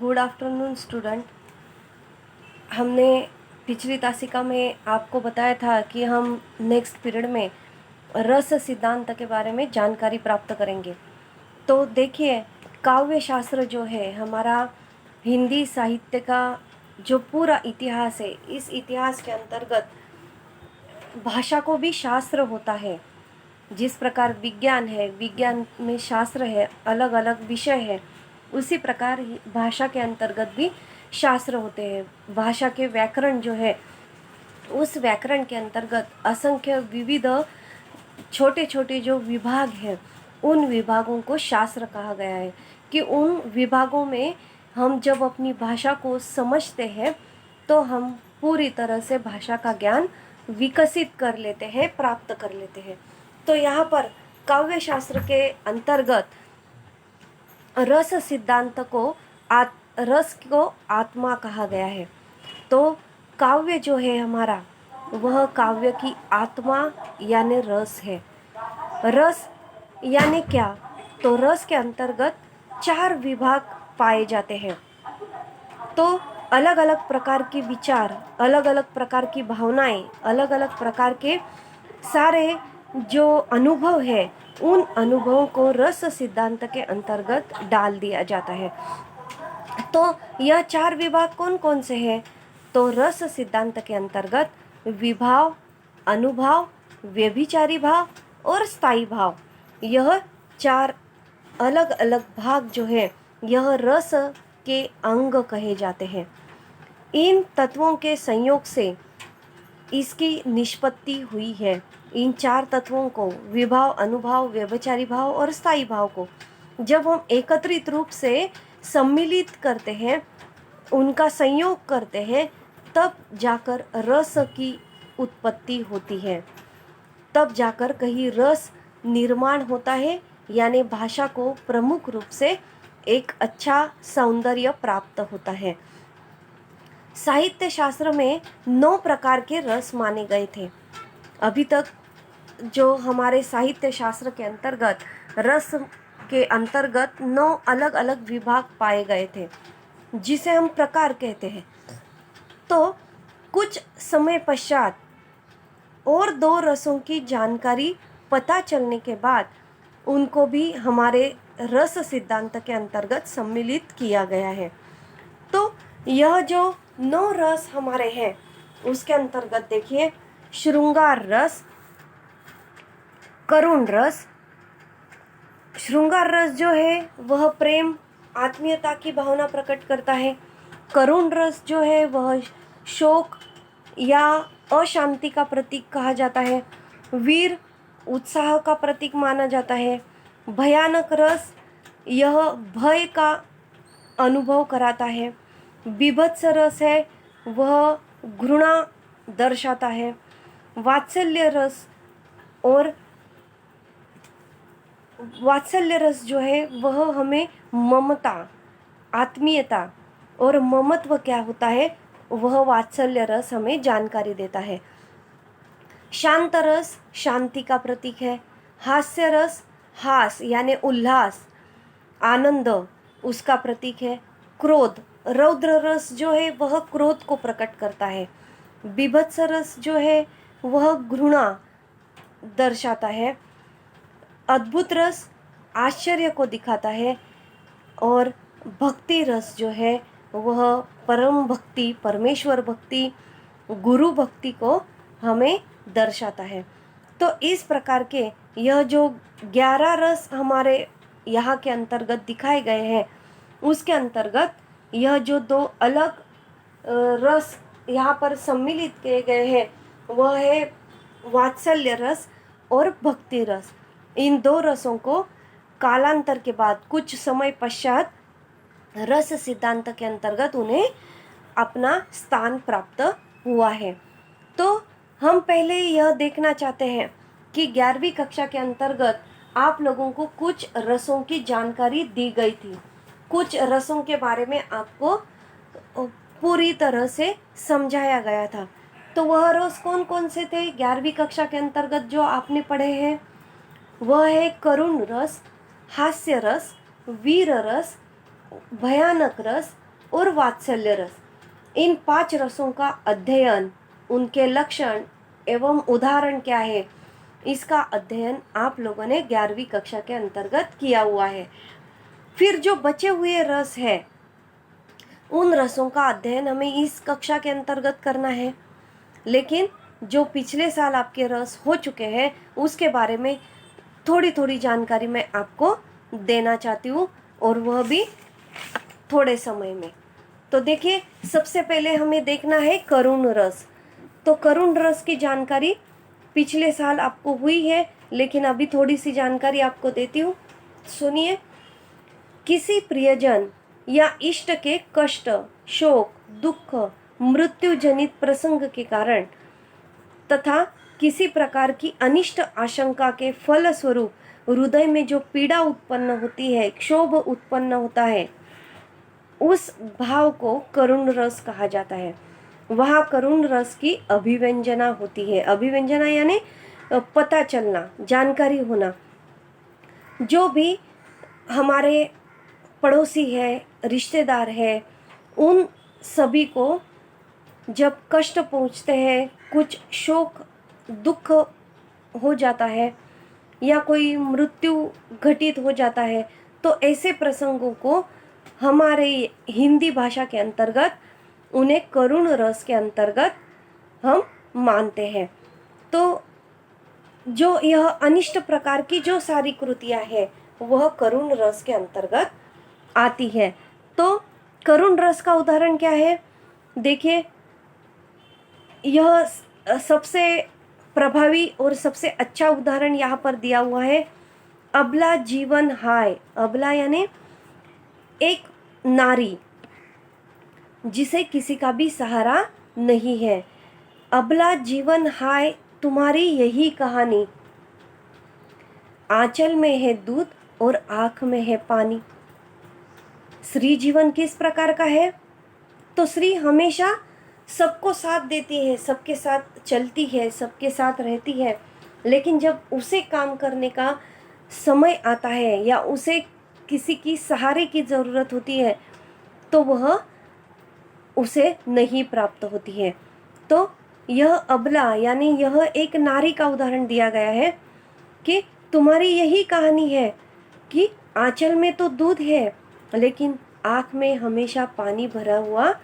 Good afternoon student. हमने पिछली तासिका में आपको बताया था कि हम नेक्स्ट पीरियड में रस सिद्धांत के बारे में जानकारी प्राप्त करेंगे। तो देखिए, काव्य शास्त्र जो है हमारा हिंदी साहित्य का जो पूरा इतिहास है, इस इतिहास के अंतर्गत भाषा को भी शास्त्र होता है। जिस प्रकार विज्ञान है, विज्ञान में शास्त्र है, अलग अलग विषय है, उसी प्रकार ही भाषा के अंतर्गत भी शास्त्र होते हैं। भाषा के व्याकरण जो है, उस व्याकरण के अंतर्गत असंख्य विविध छोटे छोटे जो विभाग हैं, उन विभागों को शास्त्र कहा गया है कि उन विभागों में हम जब अपनी भाषा को समझते हैं तो हम पूरी तरह से भाषा का ज्ञान विकसित कर लेते हैं, प्राप्त कर लेते हैं। तो यहाँ पर काव्य शास्त्र के अंतर्गत रस सिद्धांत को रस को आत्मा कहा गया है। तो काव्य जो है हमारा, वह काव्य की आत्मा यानी रस है। रस यानी क्या? तो रस के अंतर्गत 4 विभाग पाए जाते हैं। तो अलग अलग प्रकार के विचार, अलग अलग प्रकार की भावनाएं, अलग अलग प्रकार के सारे जो अनुभव है, उन अनुभवों को रस सिद्धांत के अंतर्गत डाल दिया जाता है। तो यह 4 विभाग कौन कौन से हैं? तो रस सिद्धांत के अंतर्गत विभाव, अनुभाव, व्यभिचारी भाव और स्थायी भाव, यह 4 अलग अलग भाग जो है, यह रस के अंग कहे जाते हैं। इन तत्वों के संयोग से इसकी निष्पत्ति हुई है। इन 4 तत्वों को, विभाव, अनुभाव, व्यभिचारी भाव और स्थायी भाव को जब हम एकत्रित रूप से सम्मिलित करते हैं, उनका संयोग करते हैं, तब जाकर रस की उत्पत्ति होती है। तब जाकर कहीं रस निर्माण होता है, यानी भाषा को प्रमुख रूप से एक अच्छा सौंदर्य प्राप्त होता है। साहित्य शास्त्र में 9 प्रकार के रस माने गए थे। अभी तक जो हमारे साहित्य शास्त्र के अंतर्गत रस के अंतर्गत 9 अलग अलग विभाग पाए गए थे, जिसे हम प्रकार कहते हैं। तो कुछ समय पश्चात और 2 रसों की जानकारी पता चलने के बाद उनको भी हमारे रस सिद्धांत के अंतर्गत सम्मिलित किया गया है। तो यह जो 9 रस हमारे हैं, उसके अंतर्गत देखिए, श्रृंगार रस, करुण रस। श्रृंगार रस जो है वह प्रेम, आत्मीयता की भावना प्रकट करता है। करुण रस जो है वह शोक या अशांति का प्रतीक कहा जाता है। वीर उत्साह का प्रतीक माना जाता है। भयानक रस, यह भय का अनुभव कराता है। बीभत्स रस है, वह घृणा दर्शाता है। वात्सल्य रस और वात्सल्य रस जो है वह हमें ममता, आत्मीयता और ममत्व क्या होता है, वह वात्सल्य रस हमें जानकारी देता है। शांत रस शांति का प्रतीक है। हास्य रस, हास यानी उल्लास, आनंद, उसका प्रतीक है। क्रोध, रौद्र रस जो है वह क्रोध को प्रकट करता है। बीभत्स रस जो है वह घृणा दर्शाता है। अद्भुत रस आश्चर्य को दिखाता है। और भक्ति रस जो है वह परम भक्ति, परमेश्वर भक्ति, गुरु भक्ति को हमें दर्शाता है। तो इस प्रकार के यह जो 11 रस हमारे यहाँ के अंतर्गत दिखाए गए हैं, उसके अंतर्गत यह जो 2 अलग रस यहाँ पर सम्मिलित किए गए हैं, वह है वात्सल्य रस और भक्ति रस। इन 2 रसों को कालांतर के बाद, कुछ समय पश्चात, रस सिद्धांत के अंतर्गत उन्हें अपना स्थान प्राप्त हुआ है। तो हम पहले यह देखना चाहते हैं कि 11वीं कक्षा के अंतर्गत आप लोगों को कुछ रसों की जानकारी दी गई थी। कुछ रसों के बारे में आपको पूरी तरह से समझाया गया था। तो वह रस कौन कौन से थे 11वीं कक्षा के अंतर्गत जो आपने पढ़े हैं? वह है करुण रस, हास्य रस, वीर रस, भयानक रस, और वात्सल्य रस, इन 5 रसों का अध्ययन, उनके लक्षण एवं उदाहरण क्या है, इसका अध्ययन आप लोगों ने 11वीं कक्षा के अंतर्गत किया हुआ है। फिर जो बचे हुए रस है, उन रसों का अध्ययन हमें इस कक्षा के अंतर्गत करना है। लेकिन जो पिछले साल आपके रस हो चुके हैं उसके बारे में थोड़ी थोड़ी जानकारी मैं आपको देना चाहती हूँ, और वह भी थोड़े समय में। तो देखिए, सबसे पहले हमें देखना है करुण रस। तो करुण रस की जानकारी पिछले साल आपको हुई है, लेकिन अभी थोड़ी सी जानकारी आपको देती हूँ, सुनिए। किसी प्रियजन या इष्ट के कष्ट, शोक, दुख, मृत्यु जनित प्रसंग के कारण तथा किसी प्रकार की अनिष्ट आशंका के फल स्वरूप हृदय में जो पीड़ा उत्पन्न होती है, क्षोभ उत्पन्न होता है, उस भाव को करुण रस कहा जाता है। वहाँ करुण रस की अभिव्यंजना होती है। अभिव्यंजना यानी पता चलना, जानकारी होना। जो भी हमारे पड़ोसी है, रिश्तेदार है, उन सभी को जब कष्ट पहुँचते हैं, कुछ शोक दुख हो जाता है या कोई मृत्यु घटित हो जाता है, तो ऐसे प्रसंगों को हमारे हिंदी भाषा के अंतर्गत उन्हें करुण रस के अंतर्गत हम मानते हैं। तो जो यह अनिष्ट प्रकार की जो सारी कृतियां हैं वह करुण रस के अंतर्गत आती है। तो करुण रस का उदाहरण क्या है? देखिए, यह सबसे प्रभावी और सबसे अच्छा उदाहरण यहाँ पर दिया हुआ है। अबला जीवन हाय। अबला यानी एक नारी जिसे किसी का भी सहारा नहीं है। अबला जीवन हाय, तुम्हारी यही कहानी, आंचल में है दूध और आँख में है पानी। श्री जीवन किस प्रकार का है? तो श्री हमेशा सबको साथ देती है, सबके साथ चलती है, सबके साथ रहती है, लेकिन जब उसे काम करने का समय आता है या उसे किसी की सहारे की ज़रूरत होती है तो वह उसे नहीं प्राप्त होती है। तो यह अबला यानी यह एक नारी का उदाहरण दिया गया है कि तुम्हारी यही कहानी है कि आंचल में तो दूध है लेकिन आँख में हमेशा पानी भरा हुआ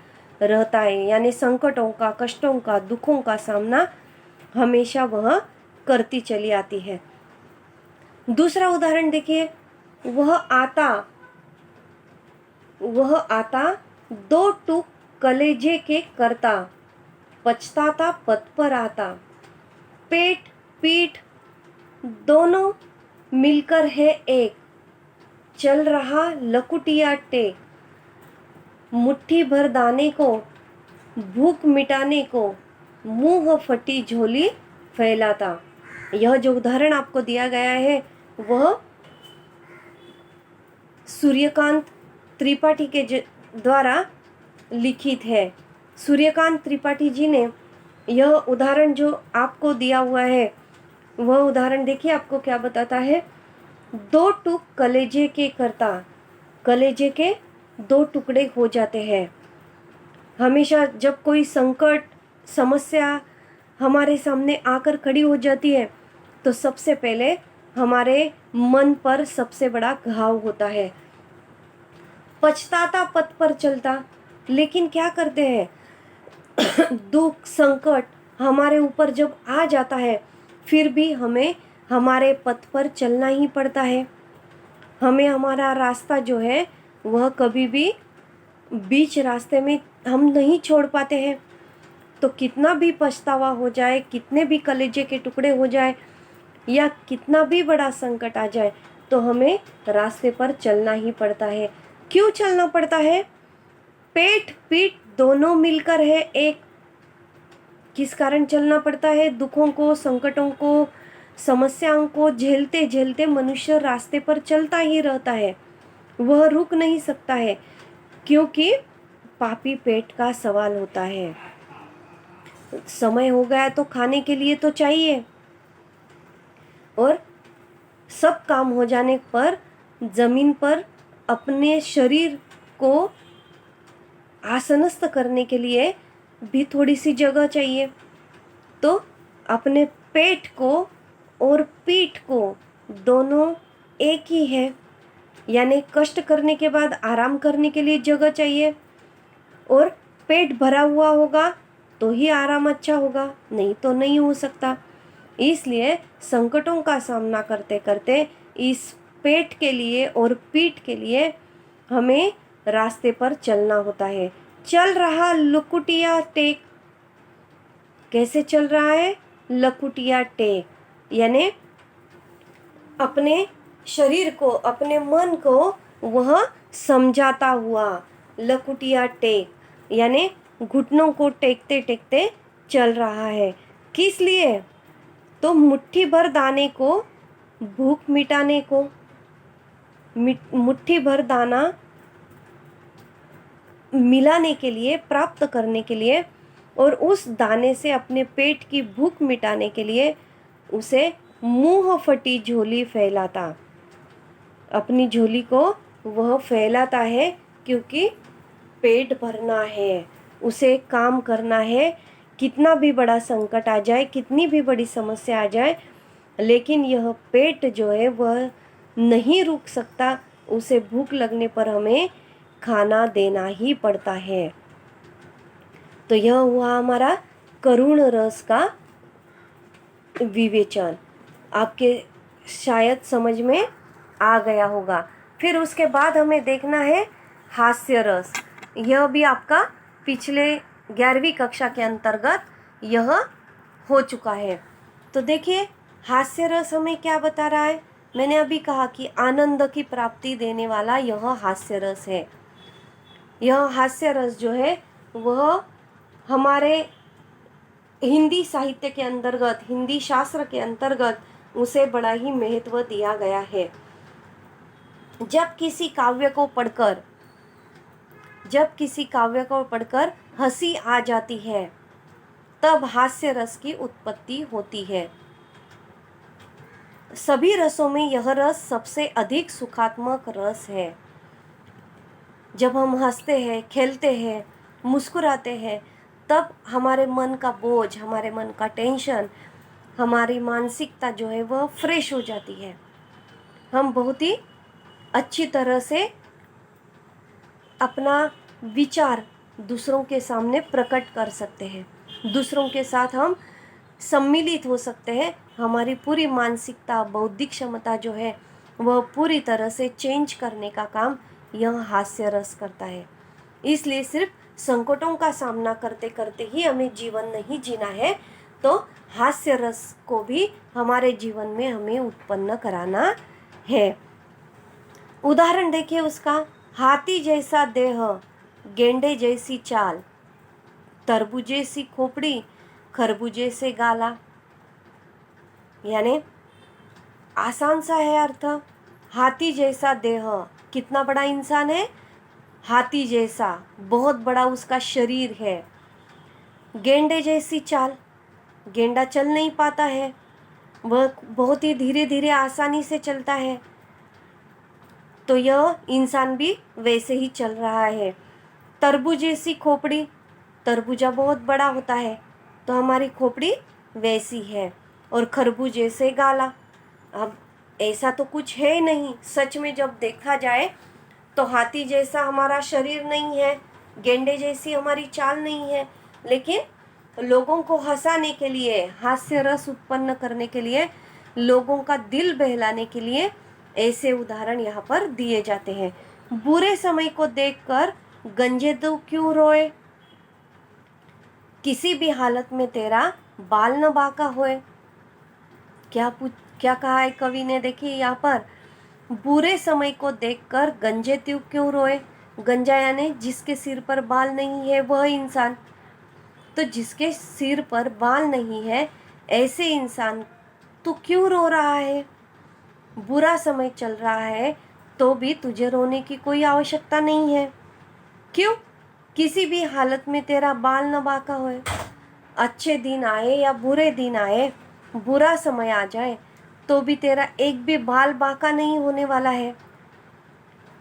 रहता है, यानी संकटों का, कष्टों का, दुखों का सामना हमेशा वह करती चली आती है। दूसरा उदाहरण देखिए, वह आता 2 टूक कलेजे के करता, पछताता पथ पर आता, पेट पीठ दोनों मिलकर है एक, चल रहा लकुटिया टेक, मुट्ठी भर दाने को, भूख मिटाने को, मुंह फटी झोली फैलाता। यह जो उदाहरण आपको दिया गया है वह सूर्यकांत त्रिपाठी के द्वारा लिखित है। सूर्यकांत त्रिपाठी जी ने यह उदाहरण जो आपको दिया हुआ है वह उदाहरण देखिए आपको क्या बताता है। 2 टूक कलेजे के करता, कलेजे के 2 टुकड़े हो जाते हैं। हमेशा जब कोई संकट, समस्या हमारे सामने आकर खड़ी हो जाती है तो सबसे पहले हमारे मन पर सबसे बड़ा घाव होता है। पछताता पथ पर चलता, लेकिन क्या करते हैं दुख संकट हमारे ऊपर जब आ जाता है फिर भी हमें हमारे पथ पर चलना ही पड़ता है। हमें हमारा रास्ता जो है वह कभी भी बीच रास्ते में हम नहीं छोड़ पाते हैं। तो कितना भी पछतावा हो जाए, कितने भी कलेजे के टुकड़े हो जाए या कितना भी बड़ा संकट आ जाए तो हमें रास्ते पर चलना ही पड़ता है। क्यों चलना पड़ता है? पेट पीठ दोनों मिलकर है एक। किस कारण चलना पड़ता है? दुखों को, संकटों को, समस्याओं को झेलते झेलते मनुष्य रास्ते पर चलता ही रहता है, वह रुक नहीं सकता है, क्योंकि पापी पेट का सवाल होता है। समय हो गया तो खाने के लिए तो चाहिए, और सब काम हो जाने पर जमीन पर अपने शरीर को आसनस्थ करने के लिए भी थोड़ी सी जगह चाहिए। तो अपने पेट को और पीठ को दोनों एक ही है, यानी कष्ट करने के बाद आराम करने के लिए जगह चाहिए, और पेट भरा हुआ होगा तो ही आराम अच्छा होगा, नहीं तो नहीं हो सकता। इसलिए संकटों का सामना करते करते इस पेट के लिए और पीठ के लिए हमें रास्ते पर चलना होता है। चल रहा लुकुटिया टेक। कैसे चल रहा है? लकुटिया टेक, यानी अपने शरीर को, अपने मन को वह समझाता हुआ। लकुटिया टेक यानी घुटनों को टेकते टेकते चल रहा है। किस लिए? तो मुट्ठी भर दाने को, भूख मिटाने को, मुट्ठी भर दाना मिलाने के लिए, प्राप्त करने के लिए, और उस दाने से अपने पेट की भूख मिटाने के लिए उसे मुंह फटी झोली फैलाता, अपनी झोली को वह फैलाता है, क्योंकि पेट भरना है, उसे काम करना है। कितना भी बड़ा संकट आ जाए, कितनी भी बड़ी समस्या आ जाए, लेकिन यह पेट जो है वह नहीं रुक सकता। उसे भूख लगने पर हमें खाना देना ही पड़ता है। तो यह हुआ हमारा करुण रस का विवेचन। आपके शायद समझ में आ गया होगा। फिर उसके बाद हमें देखना है हास्य रस। यह भी आपका पिछले 11वीं कक्षा के अंतर्गत यह हो चुका है। तो देखिए हास्य रस हमें क्या बता रहा है। मैंने अभी कहा कि आनंद की प्राप्ति देने वाला यह हास्य रस है। यह हास्य रस जो है वह हमारे हिंदी साहित्य के अंतर्गत, हिंदी शास्त्र के अंतर्गत उसे बड़ा ही महत्व दिया गया है। जब किसी काव्य को पढ़कर हंसी आ जाती है, तब हास्य रस की उत्पत्ति होती है। सभी रसों में यह रस सबसे अधिक सुखात्मक रस है। जब हम हंसते हैं, खेलते हैं, मुस्कुराते हैं, तब हमारे मन का बोझ, हमारे मन का टेंशन, हमारी मानसिकता जो है वह फ्रेश हो जाती है। हम बहुत ही अच्छी तरह से अपना विचार दूसरों के सामने प्रकट कर सकते हैं, दूसरों के साथ हम सम्मिलित हो सकते हैं। हमारी पूरी मानसिकता, बौद्धिक क्षमता जो है वह पूरी तरह से चेंज करने का काम यह हास्य रस करता है। इसलिए सिर्फ संकटों का सामना करते करते ही हमें जीवन नहीं जीना है, तो हास्य रस को भी हमारे जीवन में हमें उत्पन्न कराना है। उदाहरण देखिए उसका। हाथी जैसा देह, गेंडे जैसी चाल, तरबूजे सी खोपड़ी, खरबूजे से गाला। यानी आसान सा है अर्थ। हाथी जैसा देह, कितना बड़ा इंसान है? हाथी जैसा, बहुत बड़ा उसका शरीर है। गेंडे जैसी चाल, गेंडा चल नहीं पाता है, वह बहुत ही धीरे धीरे आसानी से चलता है। तो यह इंसान भी वैसे ही चल रहा है। तरबूज जैसी खोपड़ी, तरबूजा बहुत बड़ा होता है, तो हमारी खोपड़ी वैसी है। और खरबूज जैसे गाला, अब ऐसा तो कुछ है नहीं। सच में जब देखा जाए तो हाथी जैसा हमारा शरीर नहीं है, गेंडे जैसी हमारी चाल नहीं है, लेकिन लोगों को हंसाने के लिए, हास्य रस उत्पन्न करने के लिए, लोगों का दिल बहलाने के लिए ऐसे उदाहरण यहाँ पर दिए जाते हैं। बुरे समय को देखकर गंजे तो क्यों रोए, किसी भी हालत में तेरा बाल न बांका होए। क्या कहा है कवि ने? देखिए यहाँ पर, बुरे समय को देखकर गंजे त्यू क्यों रोए। गंजा यानी जिसके सिर पर बाल नहीं है वह इंसान। तो जिसके सिर पर बाल नहीं है ऐसे इंसान तू क्यों रो रहा है? बुरा समय चल रहा है तो भी तुझे रोने की कोई आवश्यकता नहीं है। क्यों? किसी भी हालत में तेरा बाल न बांका होए। अच्छे दिन आए या बुरे दिन आए, बुरा समय आ जाए, तो भी तेरा एक भी बाल बांका नहीं होने वाला है।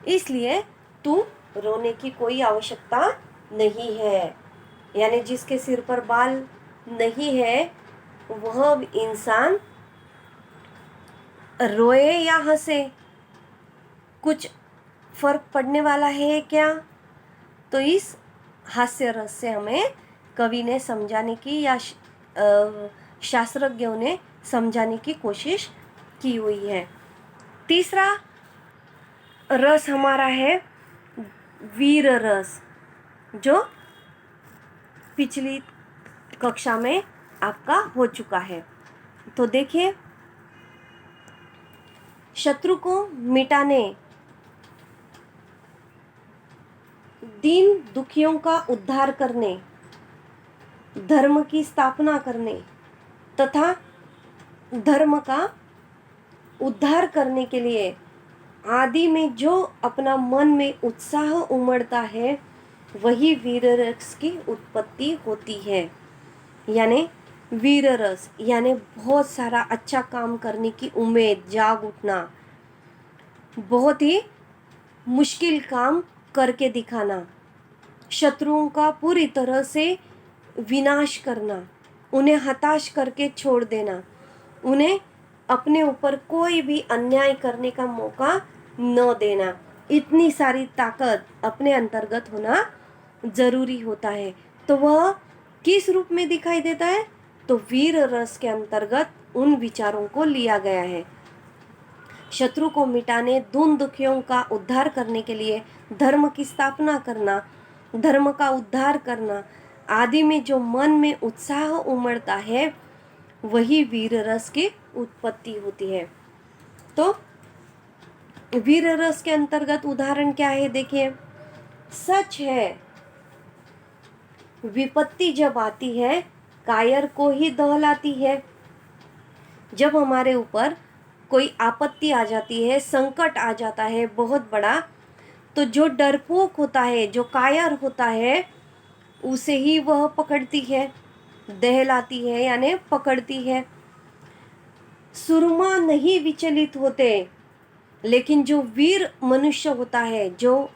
इसलिए तू रोने की कोई आवश्यकता नहीं है, यानी जिसके सिर पर बाल नहीं है वह इंसान रोए या हंसे, कुछ फर्क पड़ने वाला है क्या? तो इस हास्य रस से हमें कवि ने समझाने की या शास्त्रज्ञों ने समझाने की कोशिश की हुई है। तीसरा रस हमारा है वीर रस, जो पिछली कक्षा में आपका हो चुका है। तो देखिए, शत्रु को मिटाने, दीन दुखियों का उद्धार करने, धर्म की स्थापना करने तथा धर्म का उद्धार करने के लिए आदि में जो अपना मन में उत्साह उमड़ता है वही वीर रस की उत्पत्ति होती है। यानी वीर रस यानी बहुत सारा अच्छा काम करने की उम्मीद, जाग उठना, बहुत ही मुश्किल काम करके दिखाना, शत्रुओं का पूरी तरह से विनाश करना, उन्हें हताश करके छोड़ देना, उन्हें अपने ऊपर कोई भी अन्याय करने का मौका न देना, इतनी सारी ताकत अपने अंतर्गत होना जरूरी होता है। तो वह किस रूप में दिखाई देता है? तो वीर रस के अंतर्गत उन विचारों को लिया गया है। शत्रु को मिटाने, दीन दुखियों का उद्धार करने के लिए धर्म की स्थापना करना, धर्म का उद्धार करना आदि में जो मन में उत्साह उमड़ता है वही वीर रस की उत्पत्ति होती है। तो वीर रस के अंतर्गत उदाहरण क्या है? देखिए, सच है विपत्ति जब आती है कायर को ही दहलाती है। जब हमारे ऊपर कोई आपत्ति आ जाती है, संकट आ जाता है बहुत बड़ा, तो जो डरपोक होता है, जो कायर होता है, उसे ही वह पकड़ती है, दहलाती है यानी पकड़ती है। सुरमा नहीं विचलित होते, लेकिन जो वीर मनुष्य होता है, जो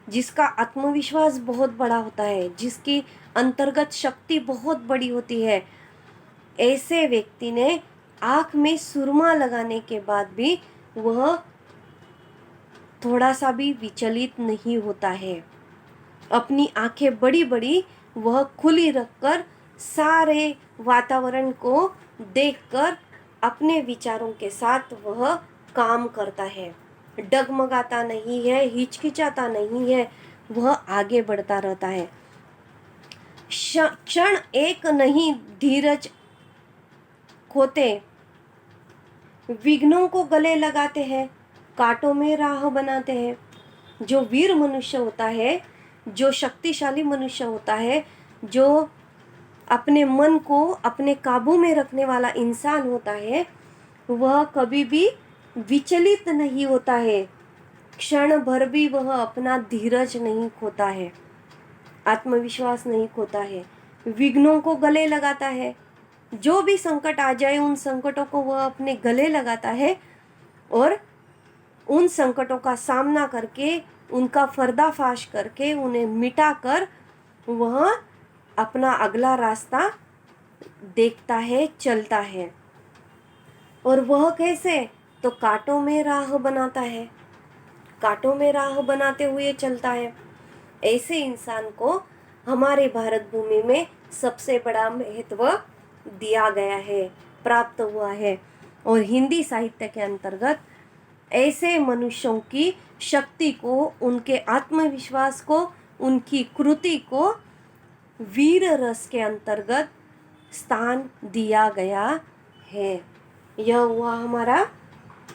जिसका आत्मविश्वास बहुत बड़ा होता है, जिसकी अंतर्गत शक्ति बहुत बड़ी होती है, ऐसे व्यक्ति ने आँख में सुरमा लगाने के बाद भी वह थोड़ा सा भी विचलित नहीं होता है। अपनी आंखें बड़ी बड़ी वह खुली रखकर सारे वातावरण को देखकर अपने विचारों के साथ वह काम करता है, डगमगाता नहीं है, हिचकिचाता नहीं है, वह आगे बढ़ता रहता है। क्षण एक नहीं धीरज खोते, विघ्नों को गले लगाते हैं, कांटों में राह बनाते हैं। जो वीर मनुष्य होता है, जो शक्तिशाली मनुष्य होता है, जो अपने मन को अपने काबू में रखने वाला इंसान होता है, वह कभी भी विचलित नहीं होता है, क्षण भर भी वह अपना धीरज नहीं खोता है, आत्मविश्वास नहीं खोता है, विघ्नों को गले लगाता है। जो भी संकट आ जाए उन संकटों को वह अपने गले लगाता है और उन संकटों का सामना करके, उनका पर्दाफाश करके, उन्हें मिटाकर वह अपना अगला रास्ता देखता है, चलता है। और वह कैसे? तो कांटों में राह बनाता है, कांटों में राह बनाते हुए चलता है। ऐसे इंसान को हमारे भारत भूमि में सबसे बड़ा महत्व दिया गया है, प्राप्त हुआ है। और हिंदी साहित्य के अंतर्गत ऐसे मनुष्यों की शक्ति को, उनके आत्मविश्वास को, उनकी कृति को वीर रस के अंतर्गत स्थान दिया गया है। यह हुआ हमारा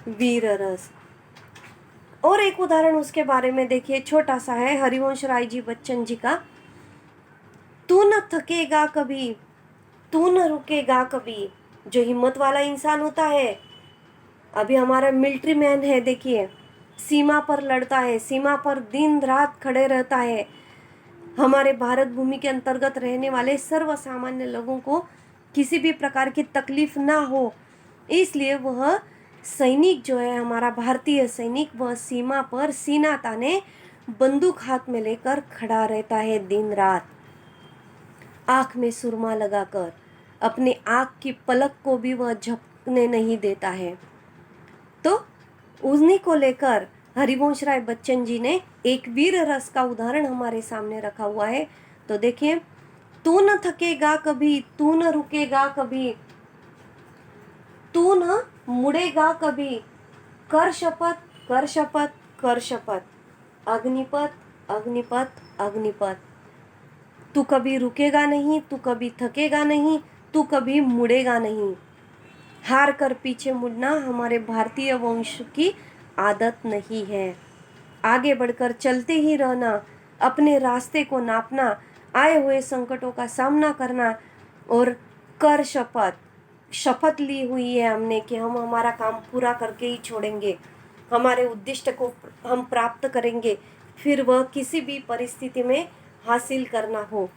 वीर रस। और एक उदाहरण उसके बारे में देखिए, छोटा सा है, हरिवंश राय जी बच्चन जी का। तू न थकेगा कभी, तू न रुकेगा कभी। जो हिम्मत वाला इंसान होता है, अभी हमारा मिलिट्री मैन है, देखिए सीमा पर लड़ता है, सीमा पर दिन रात खड़े रहता है। हमारे भारत भूमि के अंतर्गत रहने वाले सर्वसामान्य लोगों को किसी भी प्रकार की तकलीफ ना हो, इसलिए वह सैनिक जो है, हमारा भारतीय सैनिक, वह सीमा पर सीना ताने बंदूक हाथ में लेकर खड़ा रहता है दिन रात, आँख में सुरमा लगाकर, अपने आँख की पलक को भी वह झपकने नहीं देता है। तो उन्हीं को लेकर हरिवंश राय बच्चन जी ने एक वीर रस का उदाहरण हमारे सामने रखा हुआ है। तो देखिए, तू न थकेगा कभी, तू न रुकेगा कभी, तू न मुड़ेगा कभी, कर शपथ, कर शपथ, कर शपथ, अग्निपथ, अग्निपथ, अग्निपथ। तू कभी रुकेगा नहीं, तू कभी थकेगा नहीं, तू कभी मुड़ेगा नहीं। हार कर पीछे मुड़ना हमारे भारतीय वंश की आदत नहीं है। आगे बढ़कर चलते ही रहना, अपने रास्ते को नापना, आए हुए संकटों का सामना करना और कर शपथ, शपथ ली हुई है हमने कि हम हमारा काम पूरा करके ही छोड़ेंगे, हमारे उद्देश्य को हम प्राप्त करेंगे, फिर वह किसी भी परिस्थिति में हासिल करना हो।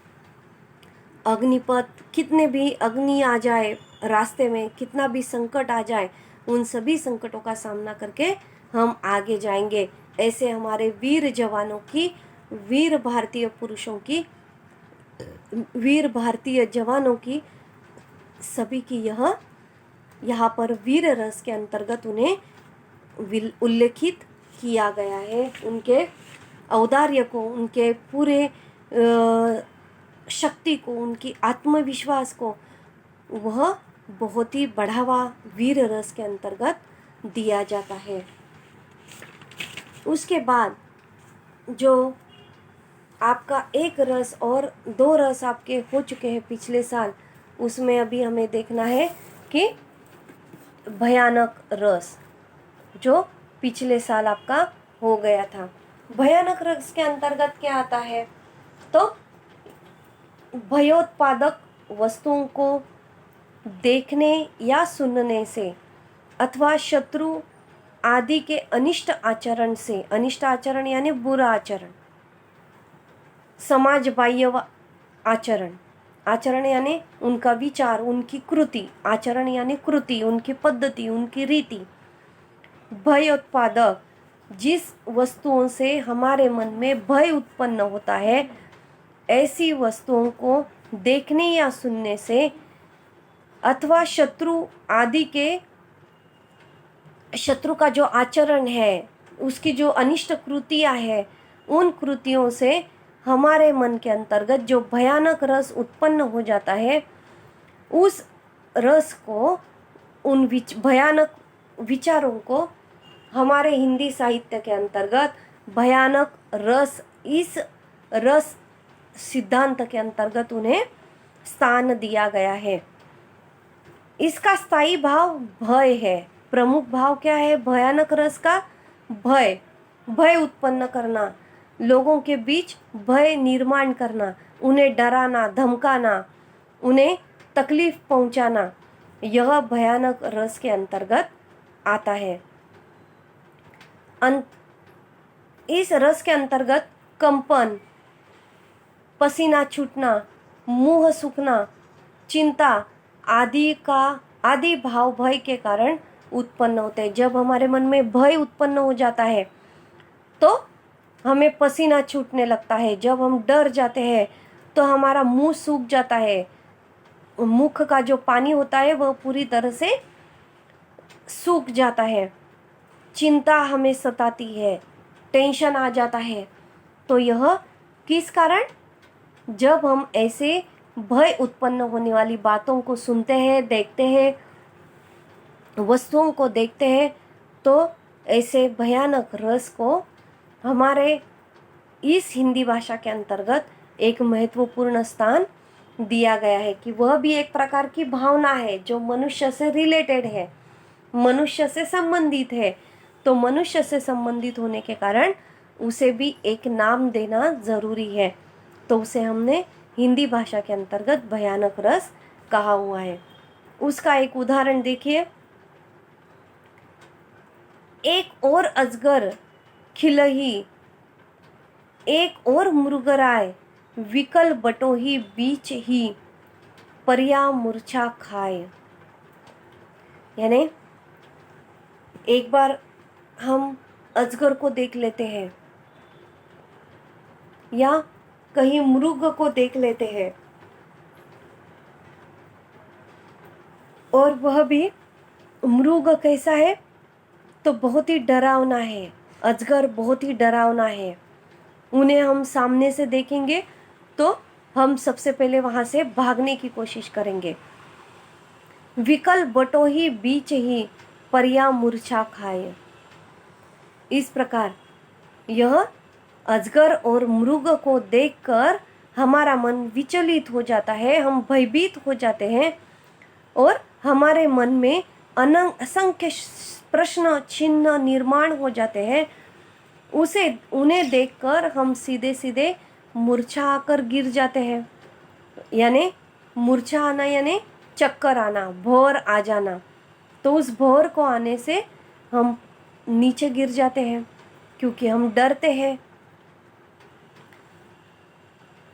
अग्निपथ, कितने भी अग्नि आ जाए रास्ते में, कितना भी संकट आ जाए, उन सभी संकटों का सामना करके हम आगे जाएंगे। ऐसे हमारे वीर जवानों की, वीर भारतीय पुरुषों की, वीर भारतीय जवानों की, सभी की यहाँ पर वीर रस के अंतर्गत उन्हें उल्लेखित किया गया है। उनके औदार्य को, उनके पूरे शक्ति को, उनकी आत्मविश्वास को वह बहुत ही बढ़ावा वीर रस के अंतर्गत दिया जाता है। उसके बाद जो आपका एक रस और दो रस आपके हो चुके हैं पिछले साल, उसमें अभी हमें देखना है कि भयानक रस जो पिछले साल आपका हो गया था। भयानक रस के अंतर्गत क्या आता है? तो भयोत्पादक वस्तुओं को देखने या सुनने से अथवा शत्रु आदि के अनिष्ट आचरण से, अनिष्ट आचरण यानी बुरा आचरण, समाज बाह्य आचरण, आचरण यानी उनका विचार, उनकी कृति, आचरण यानी कृति, उनकी पद्धति, उनकी रीति। भय उत्पादक, जिस वस्तुओं से हमारे मन में भय उत्पन्न होता है, ऐसी वस्तुओं को देखने या सुनने से अथवा शत्रु आदि के, शत्रु का जो आचरण है, उसकी जो अनिष्ट कृतियां हैं, उन कृतियों से हमारे मन के अंतर्गत जो भयानक रस उत्पन्न हो जाता है, उस रस को, उन भयानक विचारों को हमारे हिंदी साहित्य के अंतर्गत भयानक रस, इस रस सिद्धांत के अंतर्गत उन्हें स्थान दिया गया है। इसका स्थायी भाव भय है। प्रमुख भाव क्या है भयानक रस का? भय, भय उत्पन्न करना, लोगों के बीच भय निर्माण करना, उन्हें डराना, धमकाना, उन्हें तकलीफ पहुंचाना, यह भयानक रस के अंतर्गत आता है। इस रस के अंतर्गत कंपन, पसीना छूटना, मुंह सूखना, चिंता आदि भाव भय के कारण उत्पन्न होते हैं। जब हमारे मन में भय उत्पन्न हो जाता है तो हमें पसीना छूटने लगता है। जब हम डर जाते हैं तो हमारा मुंह सूख जाता है, मुख का जो पानी होता है वह पूरी तरह से सूख जाता है। चिंता हमें सताती है, टेंशन आ जाता है। तो यह किस कारण? जब हम ऐसे भय उत्पन्न होने वाली बातों को सुनते हैं, देखते हैं, वस्तुओं को देखते हैं, तो ऐसे भयानक रस को हमारे इस हिंदी भाषा के अंतर्गत एक महत्वपूर्ण स्थान दिया गया है कि वह भी एक प्रकार की भावना है जो मनुष्य से रिलेटेड है, मनुष्य से संबंधित है। तो मनुष्य से संबंधित होने के कारण उसे भी एक नाम देना जरूरी है। तो उसे हमने हिंदी भाषा के अंतर्गत भयानक रस कहा हुआ है। उसका एक उदाहरण देखिए। एक और अजगर खिलही, एक और मृगराय विकल बटोही बीच ही, परिया मूर्छा खाए। यानी एक बार हम अजगर को देख लेते हैं या कहीं मृग को देख लेते हैं और वह भी मृग कैसा है तो बहुत ही डरावना है, अजगर बहुत ही डरावना है। उन्हें हम सामने से देखेंगे तो हम सबसे पहले वहाँ से भागने की कोशिश करेंगे। विकल बटो ही बीच ही परिया मूर्छा खाए। इस प्रकार यह अजगर और मृग को देखकर हमारा मन विचलित हो जाता है, हम भयभीत हो जाते हैं और हमारे मन में असंख्य प्रश्न चिन्ह निर्माण हो जाते हैं। उन्हें देखकर हम सीधे सीधे मूर्छा आकर गिर जाते हैं। यानी मूर्छा आना यानी चक्कर आना, भौर आ जाना। तो उस भौर को आने से हम नीचे गिर जाते हैं क्योंकि हम डरते हैं।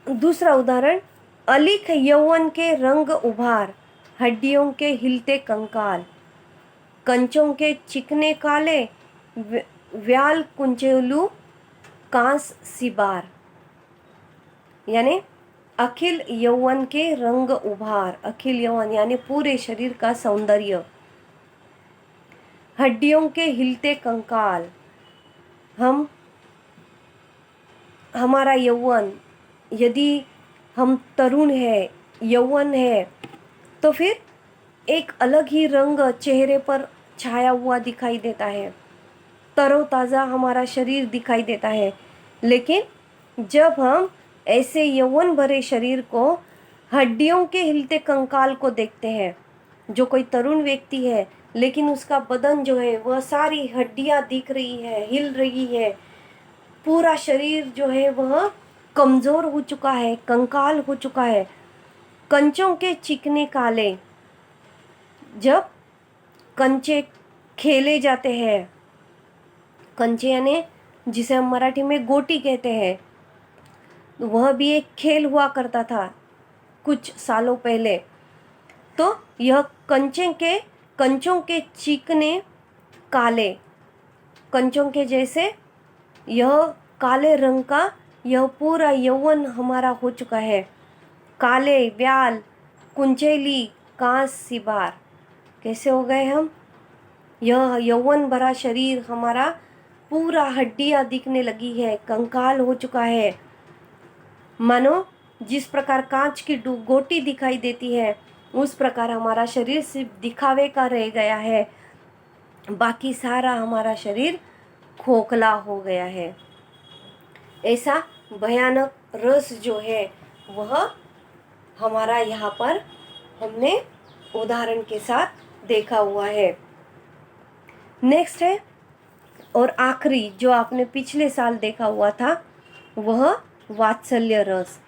दूसरा उदाहरण, अलिख यौवन के रंग उभार, हड्डियों के हिलते कंकाल, कंचों के चिकने काले, व्याल कुंचेलू कांस सिबार। यानी अखिल यौवन के रंग उभार, अखिल यौवन यानी पूरे शरीर का सौंदर्य, हड्डियों के हिलते कंकाल, हमारा यौवन, यदि हम तरुण है, यौवन है, तो फिर एक अलग ही रंग चेहरे पर छाया हुआ दिखाई देता है, तरोताज़ा हमारा शरीर दिखाई देता है। लेकिन जब हम ऐसे यौवन भरे शरीर को, हड्डियों के हिलते कंकाल को देखते हैं, जो कोई तरुण व्यक्ति है लेकिन उसका बदन जो है वह सारी हड्डियां दिख रही है, हिल रही है, पूरा शरीर जो है वह कमज़ोर हो चुका है, कंकाल हो चुका है। कंचों के चिकने काले, जब कंचे खेले जाते हैं, कंचे यानी जिसे हम मराठी में गोटी कहते हैं, वह भी एक खेल हुआ करता था कुछ सालों पहले। तो यह कंचों के चिकने काले, कंचों के जैसे यह काले रंग का यह पूरा यौवन हमारा हो चुका है। काले व्याल कुंचेली कांस सिबार, कैसे हो गए हम? यह यौवन भरा शरीर हमारा पूरा हड्डियां दिखने लगी है, कंकाल हो चुका है। मानो जिस प्रकार कांच की गोटी दिखाई देती है उस प्रकार हमारा शरीर सिर्फ दिखावे का रह गया है, बाकी सारा हमारा शरीर खोखला हो गया है। ऐसा भयानक रस जो है वह हमारा यहाँ पर हमने उदाहरण के साथ देखा हुआ है। नेक्स्ट है और आखिरी जो आपने पिछले साल देखा हुआ था वह वात्सल्य रस।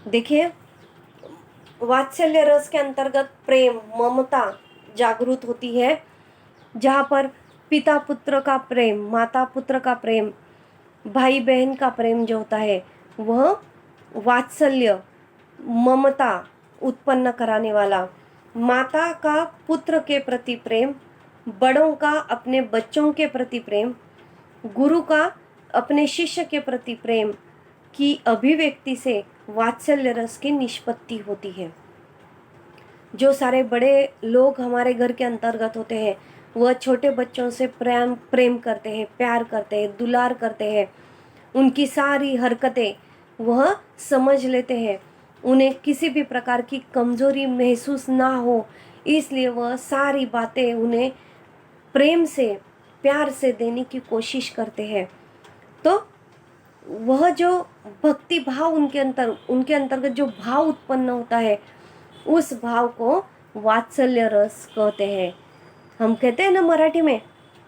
देखिए, वात्सल्य रस के अंतर्गत प्रेम, ममता जागृत होती है, जहाँ पर पिता पुत्र का प्रेम, माता पुत्र का प्रेम, भाई बहन का प्रेम जो होता है वह वात्सल्य, ममता उत्पन्न कराने वाला, माता का पुत्र के प्रति प्रेम, बड़ों का अपने बच्चों के प्रति प्रेम, गुरु का अपने शिष्य के प्रति प्रेम की अभिव्यक्ति से वात्सल्य रस की निष्पत्ति होती है। जो सारे बड़े लोग हमारे घर के अंतर्गत होते हैं वह छोटे बच्चों से प्रेम करते हैं, प्यार करते हैं, दुलार करते हैं, उनकी सारी हरकतें वह समझ लेते हैं, उन्हें किसी भी प्रकार की कमजोरी महसूस ना हो, इसलिए वह सारी बातें उन्हें प्रेम से, प्यार से देने की कोशिश करते हैं। तो वह जो भक्ति भाव उनके अंतर्गत जो भाव उत्पन्न होता है उस भाव को वात्सल्य रस कहते हैं। हम कहते हैं ना मराठी में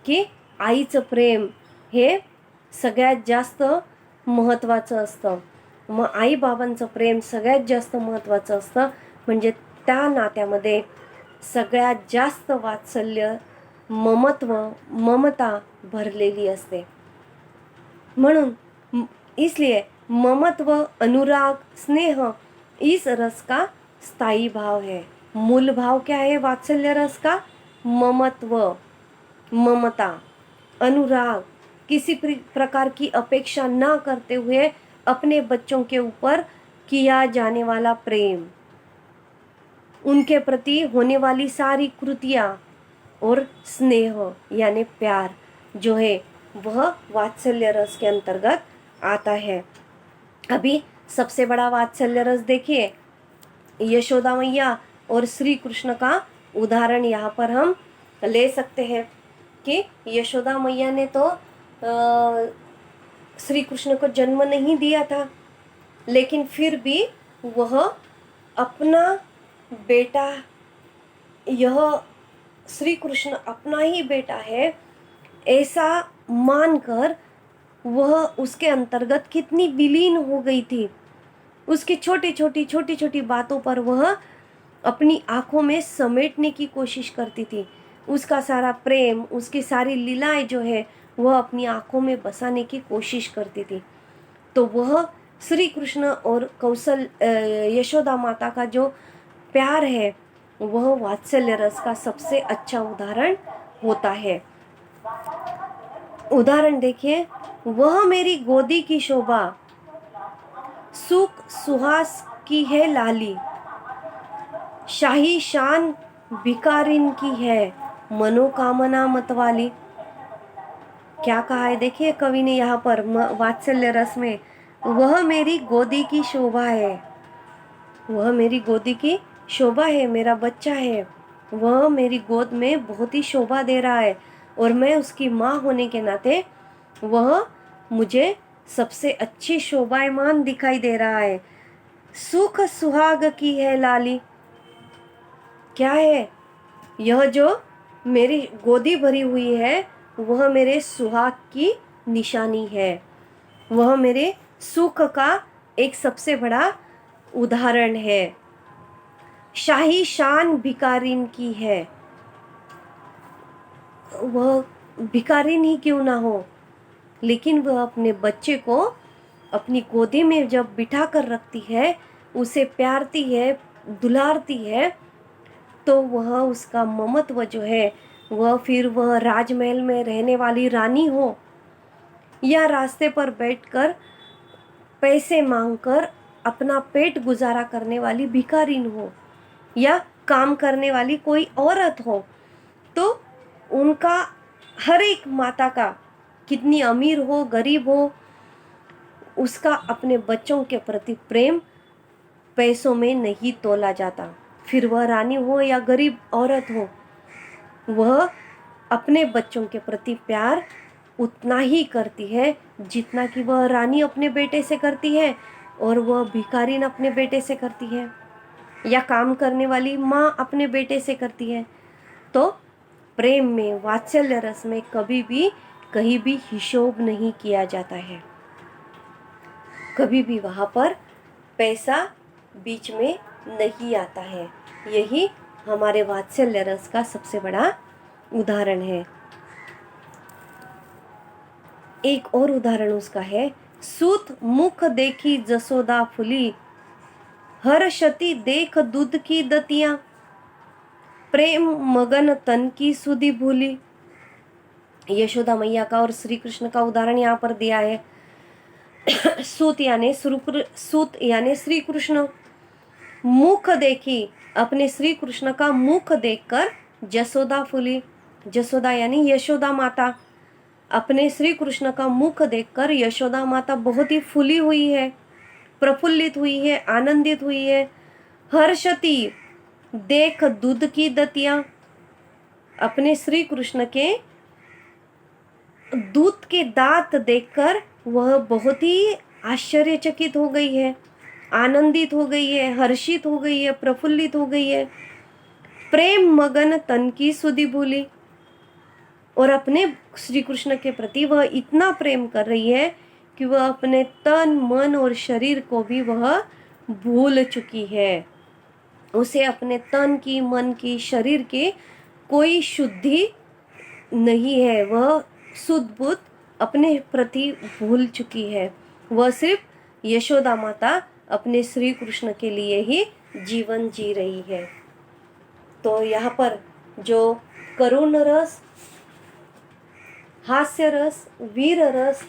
की आईचं प्रेम हे सगळ्यात जास्त महत्त्वाचं असतं, मग आई बाबांचं प्रेम सगळ्यात जास्त महत्त्वाचं असतं, म्हणजे त्या नात्यामध्ये सगळ्यात जास्त वात्सल्य, ममत्व, ममता भरलेली असते। म्हणून इसलिए ममत्व, अनुराग, स्नेह इस रस का स्थायी भाव है। मूल भाव क्या है वात्सल्य रस का? ममत्व, ममता, अनुराग, किसी प्रकार की अपेक्षा ना करते हुए अपने बच्चों के ऊपर किया जाने वाला प्रेम, उनके प्रति होने वाली सारी कृतियाँ और स्नेह यानी प्यार जो है वह वात्सल्य रस के अंतर्गत आता है। अभी सबसे बड़ा वात्सल्य रस देखिए, यशोदा मैया और श्री कृष्ण का उदाहरण यहाँ पर हम ले सकते हैं कि यशोदा मैया ने तो श्री कृष्ण को जन्म नहीं दिया था, लेकिन फिर भी वह अपना बेटा, यह श्री कृष्ण अपना ही बेटा है ऐसा मानकर वह उसके अंतर्गत कितनी विलीन हो गई थी। उसकी छोटी छोटी बातों पर वह अपनी आंखों में समेटने की कोशिश करती थी। उसका सारा प्रेम, उसकी सारी लीलाएं जो है वह अपनी आंखों में बसाने की कोशिश करती थी। तो वह श्री कृष्ण और यशोदा माता का जो प्यार है वह वात्सल्य रस का सबसे अच्छा उदाहरण होता है। उदाहरण देखिए, वह मेरी गोदी की शोभा, सुख सुहास की है लाली, शाही शान भिकारिन की है, मनोकामना मतवाली। क्या कहा है देखिए कवि ने यहाँ पर वात्सल्य रस में, वह मेरी गोदी की शोभा है, वह मेरी गोदी की शोभा है, मेरा बच्चा है, वह मेरी गोद में बहुत ही शोभा दे रहा है और मैं उसकी माँ होने के नाते वह मुझे सबसे अच्छी शोभायमान दिखाई दे रहा है। सुख सुहाग की है लाली, क्या है यह जो मेरी गोदी भरी हुई है वह मेरे सुहाग की निशानी है, वह मेरे सुख का एक सबसे बड़ा उदाहरण है। शाही शान भिकारिन की है, वह भिकारिन ही क्यों ना हो, लेकिन वह अपने बच्चे को अपनी गोदी में जब बिठा कर रखती है, उसे प्यारती है, दुलारती है, तो वह उसका ममत्व जो है वह फिर वह राजमहल में रहने वाली रानी हो या रास्ते पर बैठकर पैसे मांगकर अपना पेट गुजारा करने वाली भिखारिन हो या काम करने वाली कोई औरत हो, तो उनका हर एक माता का, कितनी अमीर हो गरीब हो, उसका अपने बच्चों के प्रति प्रेम पैसों में नहीं तोला जाता। फिर वह रानी हो या गरीब औरत हो, वह अपने बच्चों के प्रति प्यार उतना ही करती है जितना कि वह रानी अपने बेटे से करती है और वह भिखारिन अपने बेटे से करती है या काम करने वाली माँ अपने बेटे से करती है। तो प्रेम में, वात्सल्य रस में कभी भी कहीं भी हिशोब नहीं किया जाता है, कभी भी वहाँ पर पैसा बीच में नहीं आता है। यही हमारे वात्सल्य रस का सबसे बड़ा उदाहरण है। एक और उदाहरण उसका है, सूत मुख देखी जसोदा फुली, हर्षति देख दूध की दतियां, प्रेम मगन तन की सुधि भूली। यशोदा मैया का और श्री कृष्ण का उदाहरण यहाँ पर दिया है। सूत यानी श्री कृष्ण, मुख देखी, अपने श्री कृष्ण का मुख देखकर जसोदा फूली, जसोदा यानी यशोदा माता, अपने श्री कृष्ण का मुख देखकर यशोदा माता बहुत ही फूली हुई है, प्रफुल्लित हुई है, आनंदित हुई है। हर्षति देख दूध की दतियां, अपने श्री कृष्ण के दूध के दांत देखकर वह बहुत ही आश्चर्यचकित हो गई है, आनंदित हो गई है, हर्षित हो गई है, प्रफुल्लित हो गई है। प्रेम मगन तन की सुधि भूली, और अपने श्री कृष्ण के प्रति वह इतना प्रेम कर रही है कि वह अपने तन मन और शरीर को भी वह भूल चुकी है। उसे अपने तन की, मन की, शरीर की कोई शुद्धि नहीं है, वह शुद्ध बुद्ध अपने प्रति भूल चुकी है। वह सिर्फ यशोदा माता अपने श्री कृष्ण के लिए ही जीवन जी रही है। तो यहाँ पर जो करुण रस, हास्य रस, वीर रस,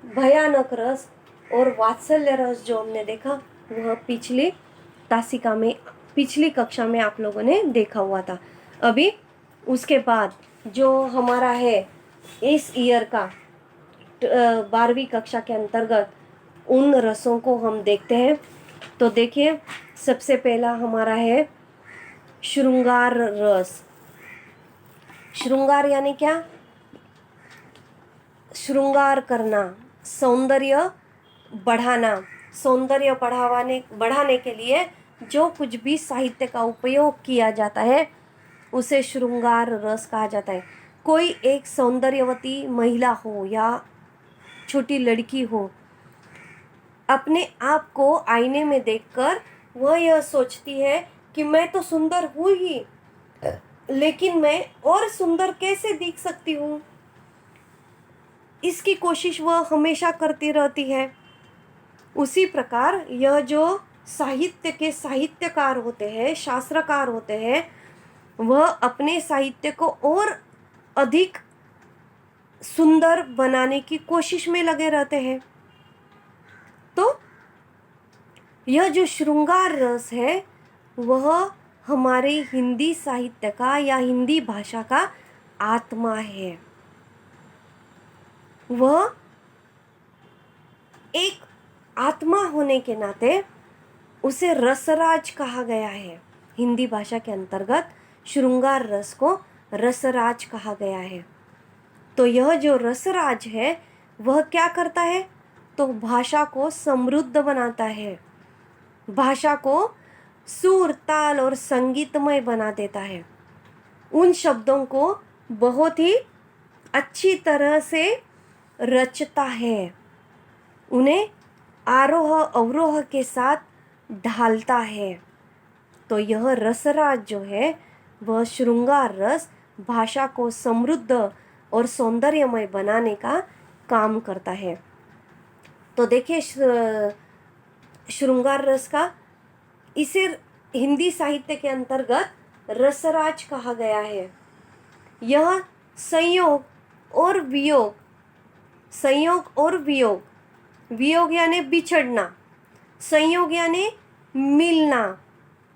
भयानक रस और वात्सल्य रस जो हमने देखा वह पिछली कक्षा में आप लोगों ने देखा हुआ था। अभी उसके बाद जो हमारा है इस ईयर का 12वीं कक्षा के अंतर्गत उन रसों को हम देखते हैं। तो देखिए, सबसे पहला हमारा है श्रृंगार रस। श्रृंगार यानी क्या? श्रृंगार करना, सौंदर्य बढ़ाना। सौंदर्य बढ़ाने के लिए जो कुछ भी साहित्य का उपयोग किया जाता है उसे श्रृंगार रस कहा जाता है। कोई एक सौंदर्यवती महिला हो या छोटी लड़की हो, अपने आप को आईने में देखकर वह यह सोचती है कि मैं तो सुंदर हूँ ही, लेकिन मैं और सुंदर कैसे दिख सकती हूँ, इसकी कोशिश वह हमेशा करती रहती है। उसी प्रकार यह जो साहित्य के साहित्यकार होते हैं, शास्त्रकार होते हैं, वह अपने साहित्य को और अधिक सुंदर बनाने की कोशिश में लगे रहते हैं। तो यह जो श्रृंगार रस है वह हमारे हिंदी साहित्य का या हिंदी भाषा का आत्मा है। वह एक आत्मा होने के नाते उसे रसराज कहा गया है। हिंदी भाषा के अंतर्गत श्रृंगार रस को रसराज कहा गया है। तो यह जो रसराज है वह क्या करता है? तो भाषा को समृद्ध बनाता है, भाषा को सुर, ताल और संगीतमय बना देता है। उन शब्दों को बहुत ही अच्छी तरह से रचता है, उन्हें आरोह अवरोह के साथ ढालता है। तो यह रसराज जो है वह श्रृंगार रस भाषा को समृद्ध और सौंदर्यमय बनाने का काम करता है। तो देखिए, श्रृंगार रस का इसे हिंदी साहित्य के अंतर्गत रसराज कहा गया है। यह संयोग और वियोग, वियोग यानी बिछड़ना, संयोग यानी मिलना,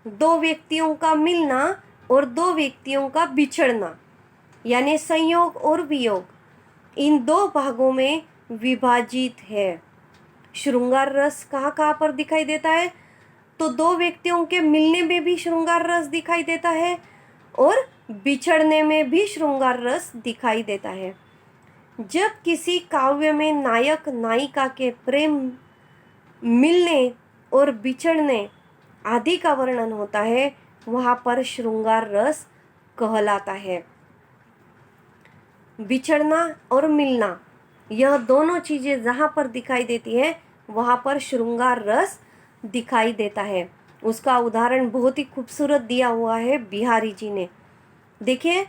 दो व्यक्तियों का मिलना और दो व्यक्तियों का बिछड़ना, यानी संयोग और वियोग, इन दो भागों में विभाजित है। श्रृंगार रस कहाँ कहाँ पर दिखाई देता है? तो दो व्यक्तियों के मिलने में भी श्रृंगार रस दिखाई देता है और बिछड़ने में भी श्रृंगार रस दिखाई देता है। जब किसी काव्य में नायक नायिका के प्रेम, मिलने और बिछड़ने आदि का वर्णन होता है, वहाँ पर श्रृंगार रस कहलाता है। बिछड़ना और मिलना, यह दोनों चीजें जहाँ पर दिखाई देती है वहाँ पर श्रृंगार रस दिखाई देता है। उसका उदाहरण बहुत ही खूबसूरत दिया हुआ है बिहारी जी ने। देखिए,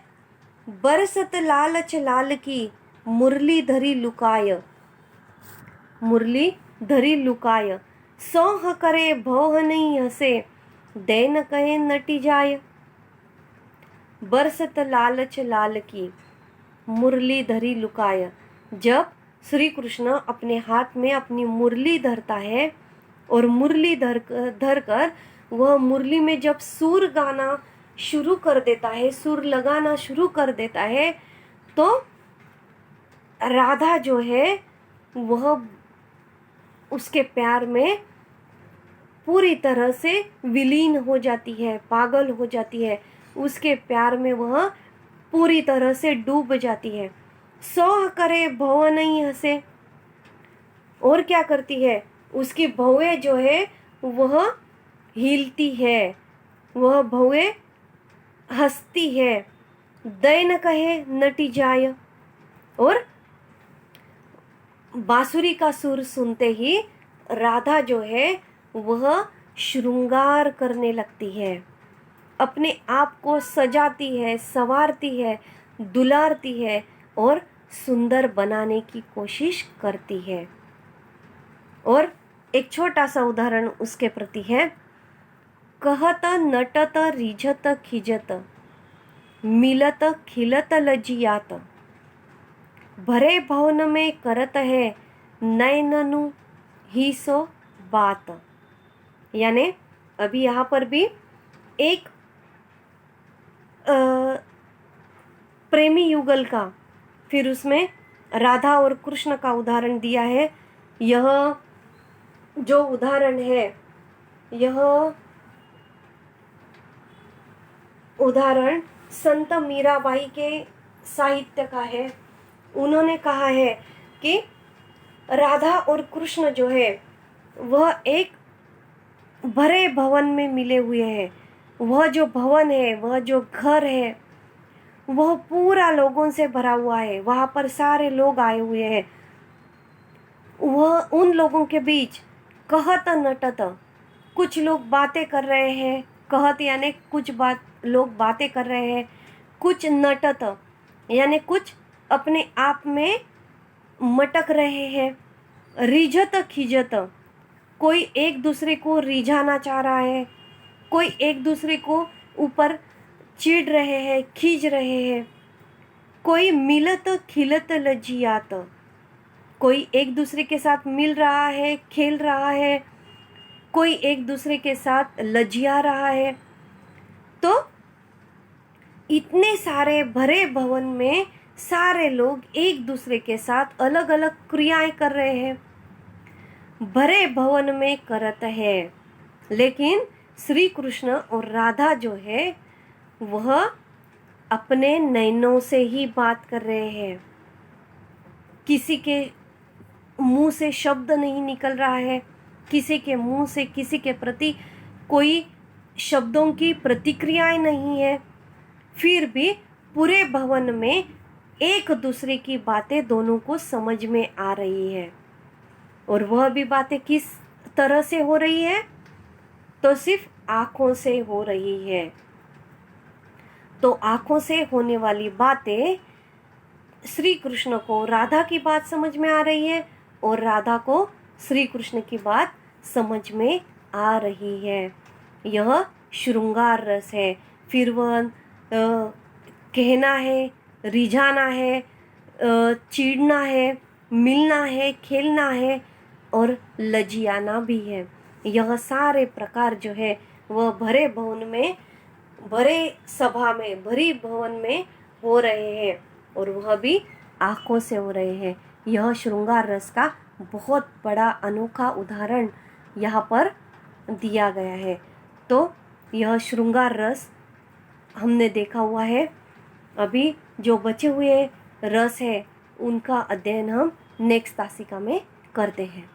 बरसत लालच लाल की मुरली धरी लुकाय, मुरली धरी लुकाय, सोह करे भौह नहीं हसे, देन कहे नटी जाय। बरसत लालच लाल की मुरली धरी लुकाय, जब श्री कृष्ण अपने हाथ में अपनी मुरली धरता है और मुरली धर कर वह मुरली में जब सुर गाना शुरू कर देता है, सुर लगाना शुरू कर देता है, तो राधा जो है वह उसके प्यार में पूरी तरह से विलीन हो जाती है, पागल हो जाती है, उसके प्यार में वह पूरी तरह से डूब जाती है। सोह करे भव नहीं हंसे, और क्या करती है? उसकी भवें जो है वह हिलती है, वह भवें हंसती है। दैन कहे नटी जाय, और बांसुरी का सुर सुनते ही राधा जो है वह श्रृंगार करने लगती है, अपने आप को सजाती है, संवारती है, दुलारती है और सुंदर बनाने की कोशिश करती है। और एक छोटा सा उदाहरण उसके प्रति है। कहत नटत रिझत खिजत, मिलत खिलत लजियात, भरे भवन में करत है नयननु ही सो बात, यानी अभी यहाँ पर भी एक प्रेमी युगल का, फिर उसमें राधा और कृष्ण का उदाहरण दिया है। यह जो उदाहरण है, यह उदाहरण संत मीराबाई के साहित्य का है। उन्होंने कहा है कि राधा और कृष्ण जो है वह एक भरे भवन में मिले हुए हैं। वह जो भवन है, वह जो घर है, वह पूरा लोगों से भरा हुआ है। वहाँ पर सारे लोग आए हुए हैं। वह उन लोगों के बीच कहत नटत, कुछ लोग बातें कर रहे हैं। कहत यानी कुछ लोग बातें कर रहे हैं। कुछ नटत यानी कुछ अपने आप में मटक रहे हैं। रिझत खिजत, कोई एक दूसरे को रिझाना चाह रहा है, कोई एक दूसरे को ऊपर चिढ़ रहे हैं, खींच रहे हैं। कोई मिलत खिलत लज्जियात, कोई एक दूसरे के साथ मिल रहा है, खेल रहा है, कोई एक दूसरे के साथ लज्जिया रहा है। तो इतने सारे भरे भवन में सारे लोग एक दूसरे के साथ अलग अलग क्रियाएं कर रहे हैं, भरे भवन में करत है। लेकिन श्री कृष्ण और राधा जो है वह अपने नैनों से ही बात कर रहे हैं। किसी के मुंह से शब्द नहीं निकल रहा है, किसी के मुंह से किसी के प्रति कोई शब्दों की प्रतिक्रियाएं नहीं है। फिर भी पूरे भवन में एक दूसरे की बातें दोनों को समझ में आ रही है। और वह भी बातें किस तरह से हो रही है? तो सिर्फ आंखों से हो रही है। तो आंखों से होने वाली बातें, श्री कृष्ण को राधा की बात समझ में आ रही है और राधा को श्री कृष्ण की बात समझ में आ रही है। यह श्रृंगार रस है। फिर वह कहना है, रिझाना है, चिढ़ना है, मिलना है, खेलना है और लजियाना भी है। यह सारे प्रकार जो है वह भरे भवन में, भरे सभा में, भरी भवन में हो रहे हैं और वह भी आंखों से हो रहे हैं। यह श्रृंगार रस का बहुत बड़ा अनोखा उदाहरण यहाँ पर दिया गया है। तो यह श्रृंगार रस हमने देखा हुआ है। अभी जो बचे हुए रस है उनका अध्ययन हम नेक्स्ट तासिका में करते हैं।